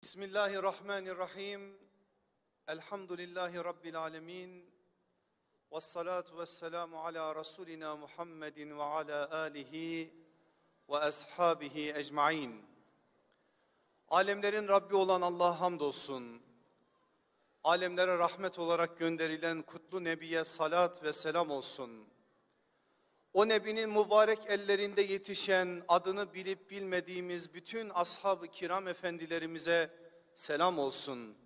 Bismillahirrahmanirrahim. Elhamdülillahi Rabbil alemin. Vessalatu vesselamu ala Resulina Muhammedin ve ala alihi ve ashabihi ecmain. Alemlerin Rabbi olan Allah'a hamdolsun. Alemlere rahmet olarak gönderilen kutlu Nebiye salat ve selam olsun. O Nebinin mübarek ellerinde yetişen, adını bilip bilmediğimiz bütün ashab-ı kiram efendilerimize selam olsun.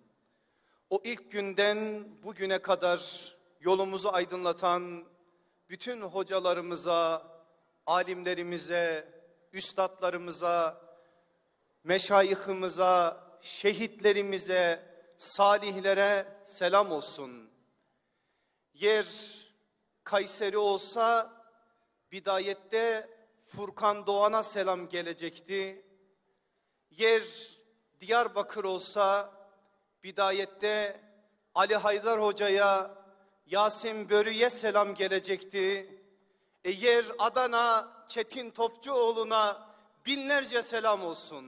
O ilk günden bugüne kadar yolumuzu aydınlatan bütün hocalarımıza, alimlerimize, üstadlarımıza, meşayihimize, şehitlerimize, salihlere selam olsun. Yer Kayseri olsa bidayette Furkan Doğan'a selam gelecekti. Yer Diyarbakır olsa bidayette Ali Haydar Hoca'ya, Yasin Börü'ye selam gelecekti. Yer Adana Çetin Topçuoğlu'na binlerce selam olsun.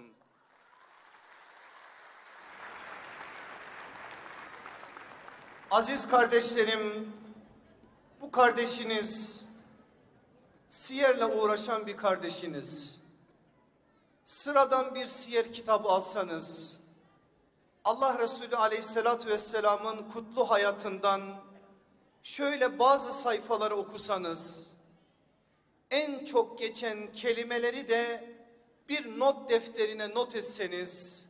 Aziz kardeşlerim, bu kardeşiniz, siyerle uğraşan bir kardeşiniz. Sıradan bir siyer kitabı alsanız, Allah Resulü Aleyhisselatü Vesselam'ın kutlu hayatından şöyle bazı sayfaları okusanız, en çok geçen kelimeleri de bir not defterine not etseniz,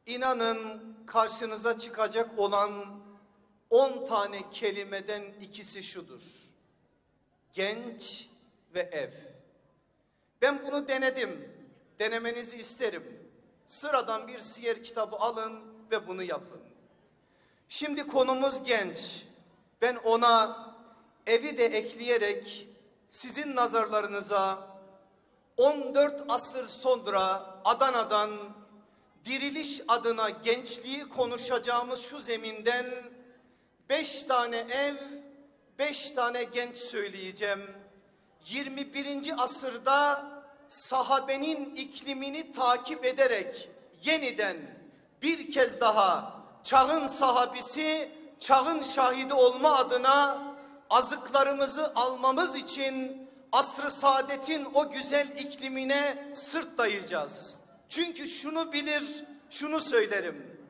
inanın karşınıza çıkacak olan 10 tane kelimeden ikisi şudur: genç ve ev. Ben bunu denedim. Denemenizi isterim. Sıradan bir siyer kitabı alın ve bunu yapın. Şimdi konumuz genç. Ben ona evi de ekleyerek sizin nazarlarınıza 14 asır sonra Adana'dan diriliş adına gençliği konuşacağımız şu zeminden 5 tane ev, 5 tane genç söyleyeceğim. 21. asırda sahabenin iklimini takip ederek yeniden bir kez daha çağın sahabisi, çağın şahidi olma adına azıklarımızı almamız için asr-ı saadetin o güzel iklimine sırt dayayacağız. Çünkü şunu bilir, şunu söylerim: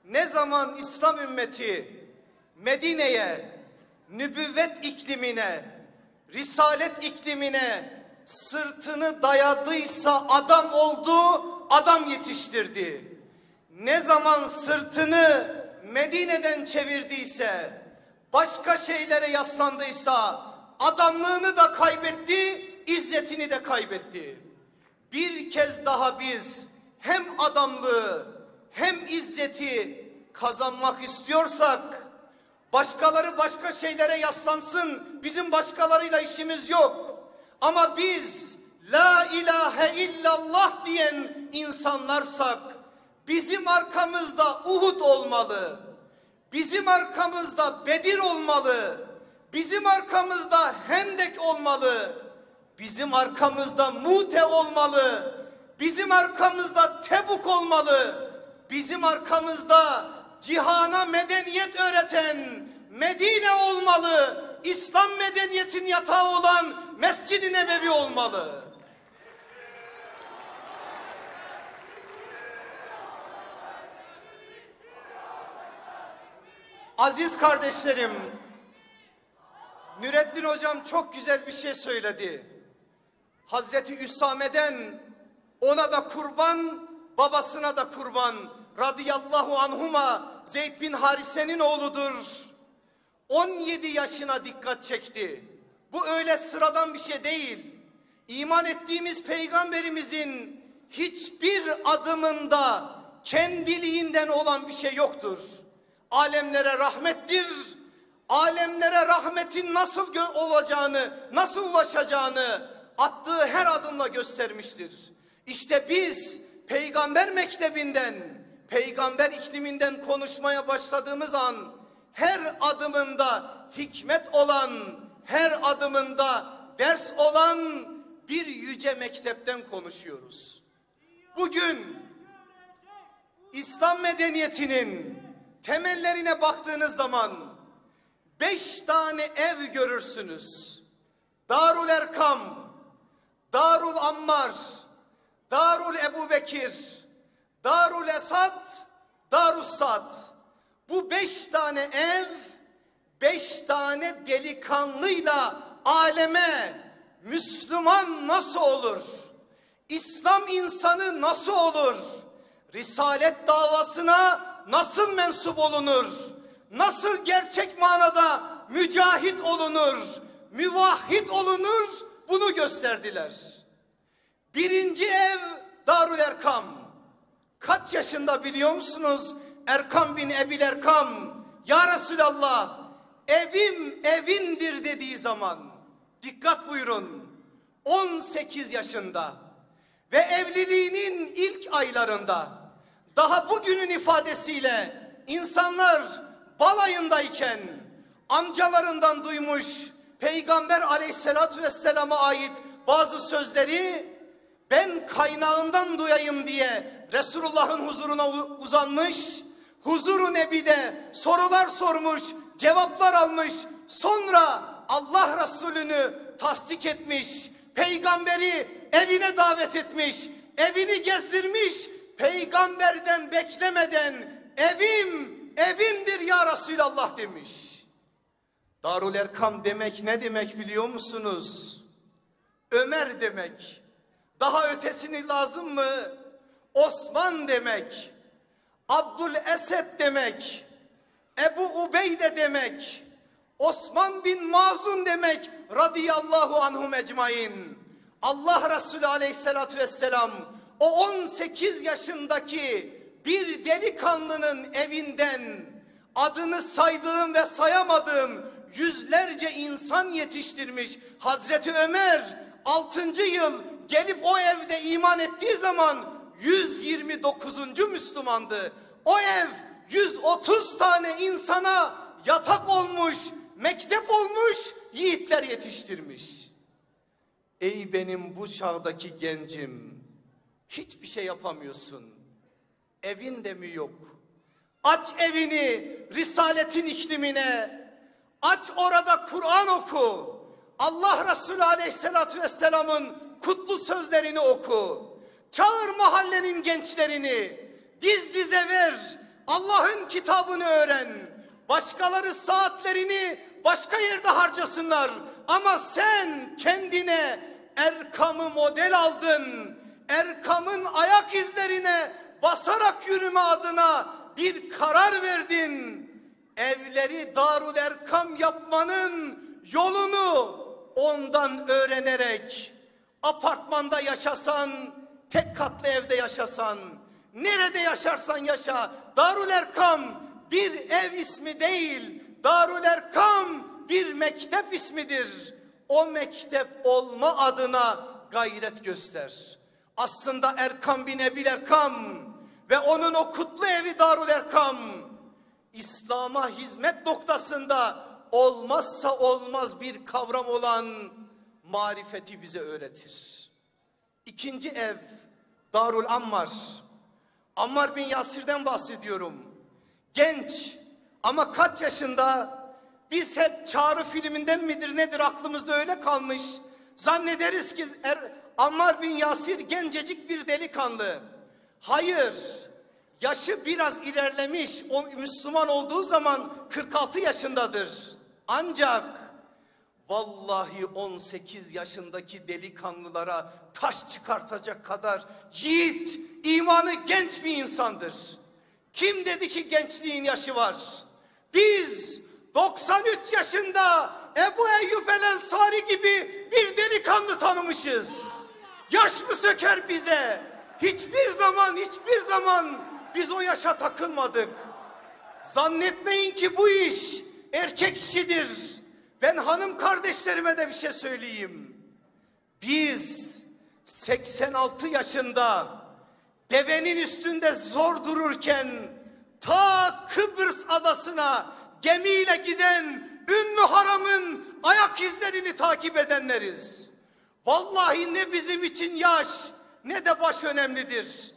ne zaman İslam ümmeti Medine'ye, nübüvvet iklimine, risalet iklimine sırtını dayadıysa adam oldu, adam yetiştirdi. Ne zaman sırtını Medine'den çevirdiyse, başka şeylere yaslandıysa adamlığını da kaybetti, izzetini de kaybetti. Bir kez daha biz hem adamlığı hem izzeti kazanmak istiyorsak, başkaları başka şeylere yaslansın, bizim başkalarıyla işimiz yok. Ama biz la ilahe illallah diyen insanlarsak, bizim arkamızda Uhud olmalı, bizim arkamızda Bedir olmalı, bizim arkamızda Hendek olmalı, bizim arkamızda Mute olmalı, bizim arkamızda Tebuk olmalı, bizim arkamızda cihana medeniyet öğreten Medine olmalı, İslam medeniyetin yatağı olan Mescid-i Nebevi olmalı. Aziz kardeşlerim, Nurettin hocam çok güzel bir şey söyledi. Hazreti Üsame'den ona da kurban, babasına da kurban radıyallahu anhuma, Zeyd bin Harise'nin oğludur. 17 yaşına dikkat çekti. Bu öyle sıradan bir şey değil. İman ettiğimiz peygamberimizin hiçbir adımında kendiliğinden olan bir şey yoktur. Alemlere rahmettir. Alemlere rahmetin nasıl olacağını, nasıl ulaşacağını attığı her adımla göstermiştir. İşte biz peygamber mektebinden, peygamber ikliminden konuşmaya başladığımız an, her adımında hikmet olan, her adımında ders olan bir yüce mektepten konuşuyoruz. Bugün İslam medeniyetinin temellerine baktığınız zaman 5 tane ev görürsünüz. Darul Erkam, Darul Ammar, Darul Ebubekir, Darul Esad, Darus Sad. Bu 5 tane ev, 5 tane delikanlıyla aleme Müslüman nasıl olur? İslam insanı nasıl olur? Risalet davasına nasıl mensup olunur? Nasıl gerçek manada mücahit olunur? Müvahhid olunur? Bunu gösterdiler. Birinci ev Darul Erkam. Kaç yaşında biliyor musunuz? Erkam bin Ebil Erkam, ya Resulallah evim evindir dediği zaman, dikkat buyurun, 18 yaşında ve evliliğinin ilk aylarında, daha bugünün ifadesiyle insanlar balayındayken amcalarından duymuş Peygamber aleyhissalatü vesselama ait bazı sözleri, ben kaynağından duyayım diye Resulullah'ın huzuruna uzanmış, huzuru nebide sorular sormuş, cevaplar almış, sonra Allah Resulü'nü tasdik etmiş, peygamberi evine davet etmiş, evini gezdirmiş, peygamberden beklemeden evim evindir ya Resulallah demiş. Darul Erkam demek ne demek biliyor musunuz? Ömer demek. Daha ötesini lazım mı? Osman demek. Abdül Esed demek. Ebu Ubeyde demek. Osman bin Mazun demek. Radıyallahu anhum ecmain. Allah Resulü aleyhissalatü vesselam o 18 yaşındaki bir delikanlının evinden adını saydığım ve sayamadığım yüzlerce insan yetiştirmiş. Hazreti Ömer 6. yıl gelip o evde iman ettiği zaman 129. Müslümandı. O ev 130 tane insana yatak olmuş, mektep olmuş, yiğitler yetiştirmiş. Ey benim bu çağdaki gencim, hiçbir şey yapamıyorsun. Evin de mi yok? Aç evini Risaletin iklimine, aç orada Kur'an oku. Allah Resulü aleyhissalatü vesselamın kutlu sözlerini oku. Çağır mahallenin gençlerini, diz dize ver, Allah'ın kitabını öğren. Başkaları saatlerini başka yerde harcasınlar. Ama sen kendine Erkam'ı model aldın. Erkam'ın ayak izlerine basarak yürüme adına bir karar verdin. Evleri Darul Erkam yapmanın yolunu ondan öğrenerek, apartmanda yaşasan, tek katlı evde yaşasan, nerede yaşarsan yaşa, Darul Erkam bir ev ismi değil, Darul Erkam bir mektep ismidir. O mektep olma adına gayret göster. Aslında Erkam bin Ebil Erkam ve onun o kutlu evi Darul Erkam, İslam'a hizmet noktasında olmazsa olmaz bir kavram olan marifeti bize öğretir. İkinci ev Darul Ammar. Ammar bin Yasir'den bahsediyorum. Genç ama kaç yaşında? Biz hep Çağrı filminden midir nedir aklımızda öyle kalmış. Zannederiz ki Ammar bin Yasir gencecik bir delikanlı. Hayır. Yaşı biraz ilerlemiş. O Müslüman olduğu zaman 46 yaşındadır. Ancak vallahi 18 yaşındaki delikanlılara taş çıkartacak kadar yiğit, imanı genç bir insandır. Kim dedi ki gençliğin yaşı var? Biz 93 yaşında Ebu Eyyub el Ensari gibi bir delikanlı tanımışız. Yaş mı söker bize? Hiçbir zaman biz o yaşa takılmadık. Zannetmeyin ki bu iş erkek işidir. Ben hanım kardeşlerime de bir şey söyleyeyim. Biz 86 yaşında devenin üstünde zor dururken ta Kıbrıs adasına gemiyle giden Ümmü Haram'ın ayak izlerini takip edenleriz. Vallahi ne bizim için yaş ne de baş önemlidir.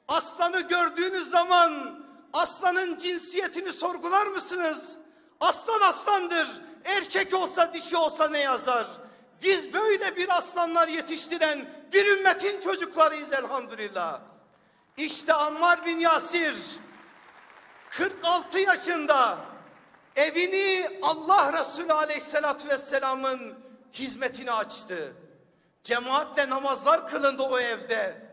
Aslanı gördüğünüz zaman aslanın cinsiyetini sorgular mısınız? Aslan aslandır. Erkek olsa dişi olsa ne yazar? Biz böyle bir aslanlar yetiştiren bir ümmetin çocuklarıyız elhamdülillah. İşte Ammar bin Yasir 46 yaşında evini Allah Resulü Aleyhisselatü Vesselam'ın hizmetine açtı. Cemaatle namazlar kılındı o evde.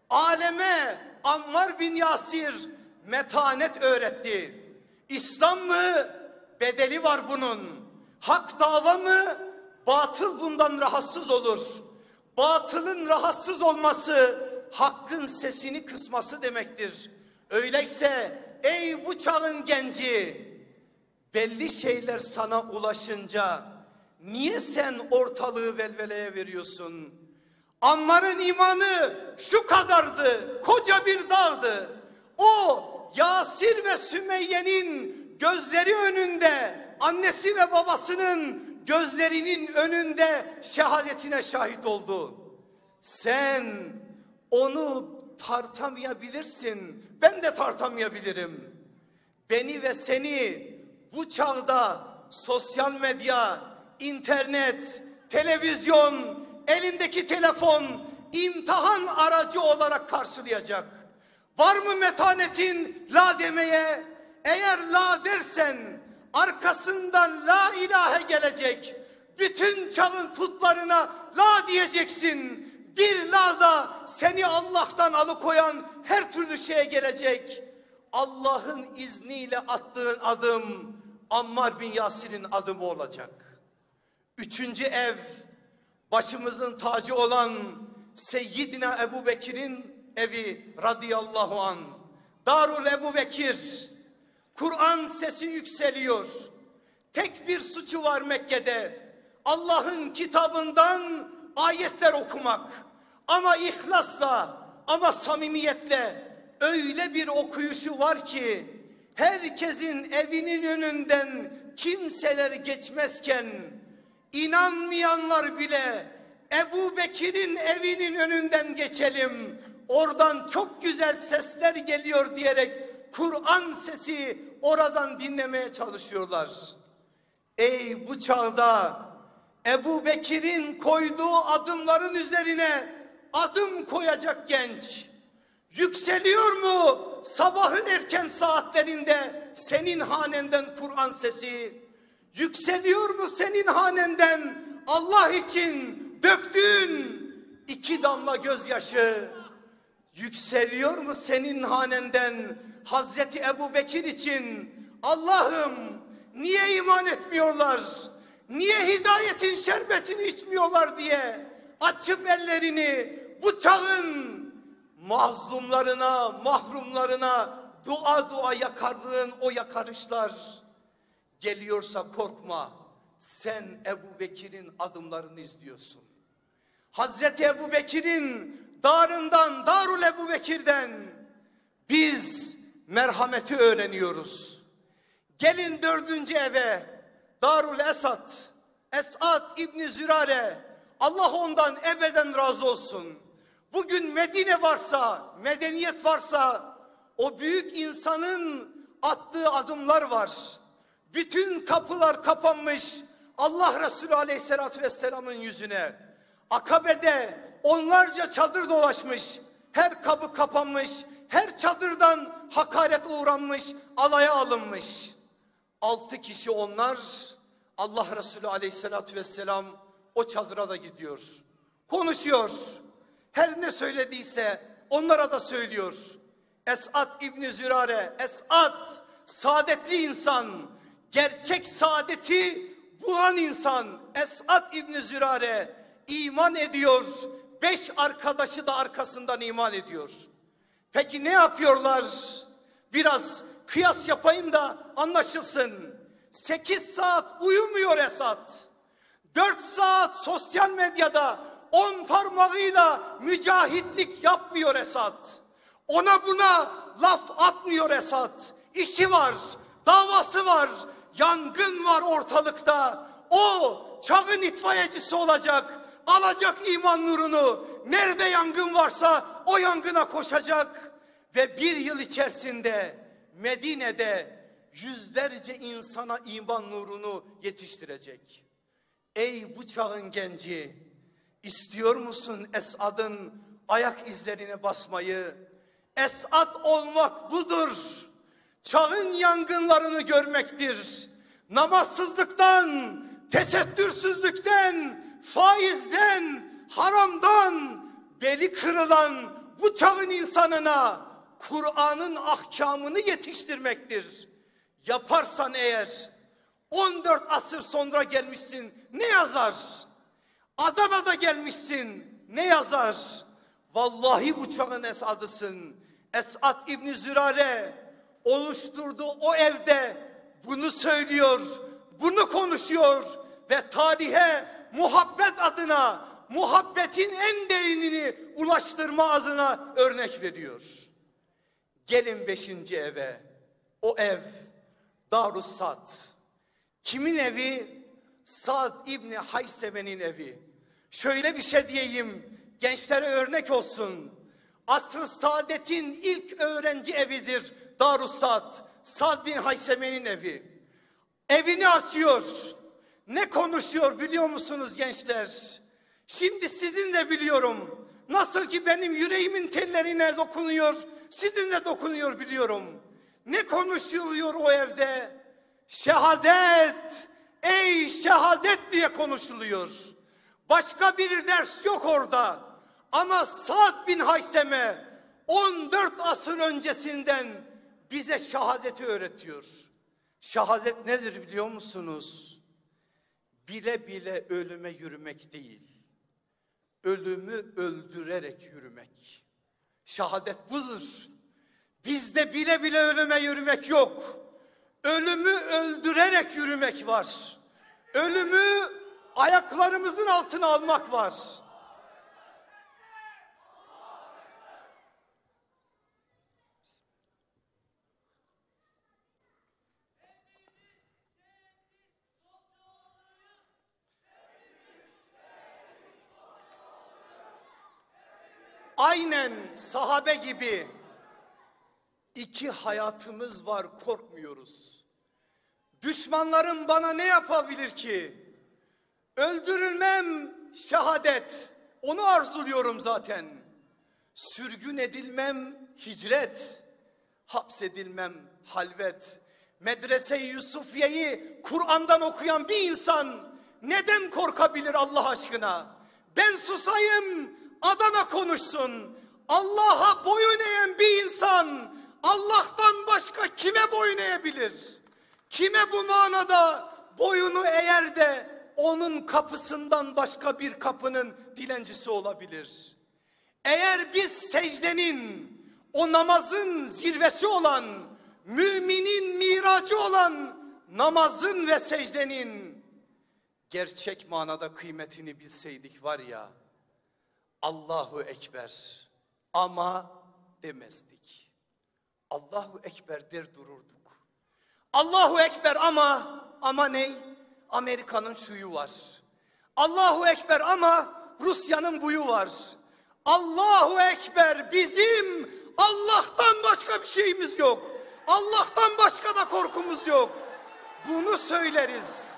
Aleme Ammar bin Yasir metanet öğretti. İslam mı? Bedeli var bunun. Hak dava mı? Batıl bundan rahatsız olur. Batılın rahatsız olması hakkın sesini kısması demektir. Öyleyse ey bu çağın genci, belli şeyler sana ulaşınca niye sen ortalığı velveleye veriyorsun? Ammar'ın imanı şu kadardı, koca bir dağdı. O Yasir ve Sümeyye'nin gözleri önünde, annesi ve babasının gözlerinin önünde şehadetine şahit oldu. Sen onu tartamayabilirsin, ben de tartamayabilirim. Beni ve seni bu çağda sosyal medya, internet, televizyon, elindeki telefon imtihan aracı olarak karşılayacak. Var mı metanetin la demeye? Eğer la dersen arkasından la ilahe gelecek. Bütün çağın putlarına la diyeceksin. Bir la da seni Allah'tan alıkoyan her türlü şeye gelecek. Allah'ın izniyle attığın adım Ammar bin Yasir'in adımı olacak. Üçüncü ev, başımızın tacı olan Seyyidina Ebu Bekir'in evi radıyallahu anh. Darul Ebu Bekir. Kur'an sesi yükseliyor. Tek bir suçu var Mekke'de. Allah'ın kitabından ayetler okumak. Ama ihlasla, ama samimiyetle öyle bir okuyuşu var ki herkesin evinin önünden kimseler geçmezken inanmayanlar bile Ebu Bekir'in evinin önünden geçelim, oradan çok güzel sesler geliyor diyerek Kur'an sesi oradan dinlemeye çalışıyorlar. Ey bu çağda Ebu Bekir'in koyduğu adımların üzerine adım koyacak genç, yükseliyor mu sabahın erken saatlerinde senin hanenden Kur'an sesi? Yükseliyor mu senin hanenden Allah için döktüğün 2 damla gözyaşı? Yükseliyor mu senin hanenden Hazreti Ebu Bekir için Allah'ım niye iman etmiyorlar? Niye hidayetin şerbetini içmiyorlar diye açıp ellerini bu çağın mazlumlarına, mahrumlarına dua dua yakardığın o yakarışlar geliyorsa korkma. Sen Ebu Bekir'in adımlarını izliyorsun. Hazreti Ebu Bekir'in darından, Darul Ebu Bekir'den biz merhameti öğreniyoruz. Gelin 4. eve, Darul Esad, Esad İbni Zürare, Allah ondan ebeden razı olsun. Bugün Medine varsa, medeniyet varsa o büyük insanın attığı adımlar var. Bütün kapılar kapanmış Allah Resulü Aleyhisselatü Vesselam'ın yüzüne. Akabe'de onlarca çadır dolaşmış, her kapı kapanmış, her çadırdan hakaret uğranmış, alaya alınmış. 6 kişi onlar, Allah Resulü Aleyhisselatü Vesselam o çadıra da gidiyor. Konuşuyor. Her ne söylediyse onlara da söylüyor. Esad İbni Zürare, Esad saadetli insan, gerçek saadeti bulan insan Esad İbni Zürare iman ediyor. 5 arkadaşı da arkasından iman ediyor. Peki ne yapıyorlar? Biraz kıyas yapayım da anlaşılsın. 8 saat uyumuyor Esad. 4 saat sosyal medyada 10 parmağıyla mücahitlik yapmıyor Esad. Ona buna laf atmıyor Esad. İşi var, davası var, yangın var ortalıkta. O çağın itfaiyecisi olacak, alacak iman nurunu. Nerede yangın varsa o yangına koşacak. ve bir yıl içerisinde Medine'de yüzlerce insana iman nurunu yetiştirecek. Ey bu çağın genci, istiyor musun Esad'ın ayak izlerine basmayı? Esad olmak budur. Çağın yangınlarını görmektir. Namazsızlıktan, tesettürsüzlükten, faizden, haramdan beli kırılan bu çağın insanına Kur'an'ın ahkamını yetiştirmektir. Yaparsan eğer 14 asır sonra gelmişsin, ne yazar? Adana'da gelmişsin, ne yazar? Vallahi bu çağın Esad'ısın. Esad İbni Zürare oluşturduğu o evde bunu söylüyor, bunu konuşuyor ve tarihe muhabbet adına, muhabbetin en derinini ulaştırma adına örnek veriyor. Gelin 5. eve. O ev Darus Sad. Kimin evi? Sad İbni Hayseme'nin evi. Şöyle bir şey diyeyim, gençlere örnek olsun. Asr-ı Saadet'in ilk öğrenci evidir Darus Sad. Sad bin Hayseme'nin evi. Evini açıyor. Ne konuşuyor biliyor musunuz gençler? Şimdi sizin de biliyorum. Nasıl ki benim yüreğimin tellerine dokunuyor, sizin de dokunuyor biliyorum. Ne konuşuluyor o evde? Şehadet, ey şehadet diye konuşuluyor. Başka bir ders yok orada. Ama Sad bin Hayseme 14 asır öncesinden bize şehadeti öğretiyor. Şehadet nedir biliyor musunuz? Bile bile ölüme yürümek değil, ölümü öldürerek yürümek. Şehadet budur. Bizde bile bile ölüme yürümek yok. Ölümü öldürerek yürümek var. Ölümü ayaklarımızın altına almak var. Aynen sahabe gibi 2 hayatımız var, korkmuyoruz. Düşmanlarım bana ne yapabilir ki? Öldürülmem şehadet, onu arzuluyorum zaten. Sürgün edilmem hicret, hapsedilmem halvet. Medrese-i Yusufiye'yi Kur'an'dan okuyan bir insan neden korkabilir Allah aşkına? Ben susayım, Adana konuşsun. Allah'a boyun eğen bir insan Allah'tan başka kime boyun eğebilir? Kime bu manada boyunu eğer de onun kapısından başka bir kapının dilencisi olabilir? Eğer biz secdenin, o namazın zirvesi olan, müminin miracı olan namazın ve secdenin gerçek manada kıymetini bilseydik var ya, Allahu Ekber ama demezdik. Allahu Ekber der dururduk. Allahu Ekber ama ne? Amerika'nın şuyu var. Allahu Ekber ama Rusya'nın buyu var. Allahu Ekber bizim Allah'tan başka bir şeyimiz yok. Allah'tan başka da korkumuz yok. Bunu söyleriz.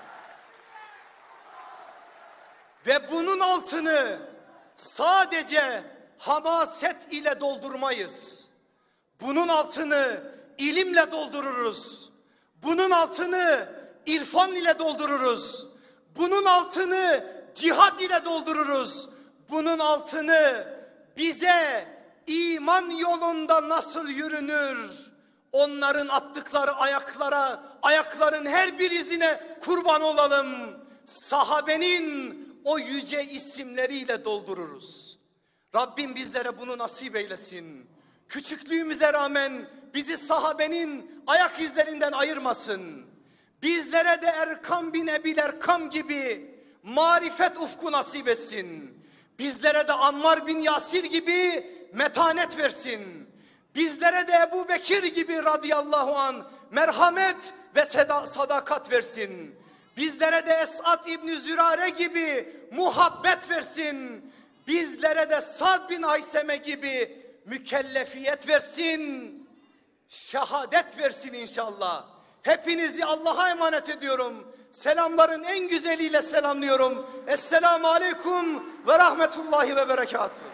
Ve bunun altını sadece hamaset ile doldurmayız. Bunun altını ilimle doldururuz. Bunun altını irfan ile doldururuz. Bunun altını cihad ile doldururuz. Bunun altını bize iman yolunda nasıl yürünür, onların attıkları ayakların her bir izine kurban olalım. Sahabenin o yüce isimleriyle doldururuz. Rabbim bizlere bunu nasip eylesin. Küçüklüğümüze rağmen bizi sahabenin ayak izlerinden ayırmasın. Bizlere de Erkam bin Ebil Erkam gibi marifet ufku nasip etsin. Bizlere de Ammar bin Yasir gibi metanet versin. Bizlere de Ebu Bekir gibi radıyallahu an merhamet ve sadakat versin. Bizlere de Esad İbni Zürare gibi muhabbet versin. Bizlere de Sad bin Hayseme gibi mükellefiyet versin, şehadet versin inşallah. Hepinizi Allah'a emanet ediyorum. Selamların en güzeliyle selamlıyorum. Esselamu aleyküm ve rahmetullahi ve berekatuhu.